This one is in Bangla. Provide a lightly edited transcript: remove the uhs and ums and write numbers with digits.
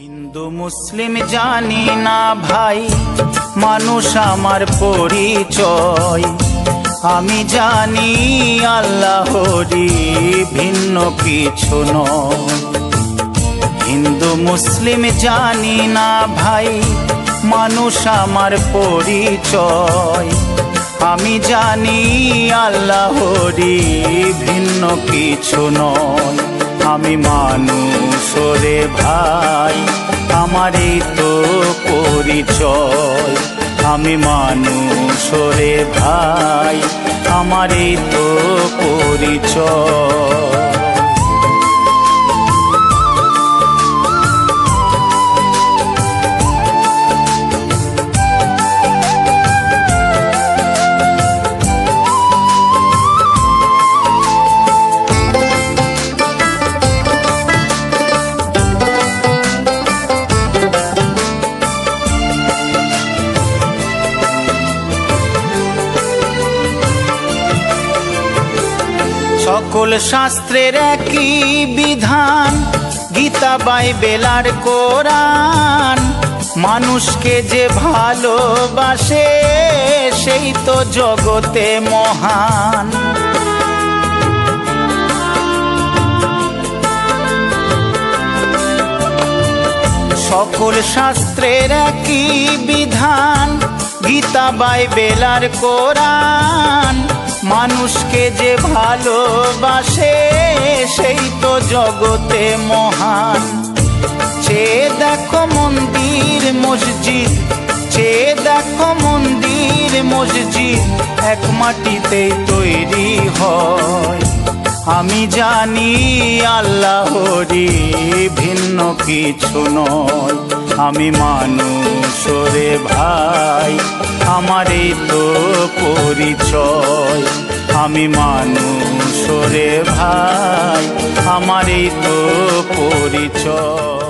হিন্দু মুসলিম জানি না ভাই, মানুষ আমার পরিচয়। আমি জানি আল্লাহরই, ভিন্ন কিছু নয়। হিন্দু মুসলিম জানি না ভাই, মানুষ আমার পরিচয়। আমি জানি আল্লাহরই, ভিন্ন কিছু নয়। আমি মানুষ রে ভাই, আমারই তো পরিচয়। আমি মানুষ রে ভাই, আমারই তো পরিচয়। সকল শাস্ত্রের একই বিধান, গীতা বাইবেল আর কোরআন। মানুষকে যে ভালোবাসে, সেই তো জগতে মহান। সকল শাস্ত্রের একই বিধান, গীতা বাইবেল আর কোরআন। মানুষকে যে ভালোবাসে, সেই তো জগতে মহান। চেয়ে দেখো মন্দির মসজিদ, চেয়ে দেখো মন্দির মসজিদ, এক মাটিতেই তৈরি হয়। আমি জানি আল্লাহরই, ভিন্ন কিছু নয়। আমি মানুষ রে ভাই, আমারই তো পরিচয়। আমি মানুষ রে ভাই, আমারই তো পরিচয়।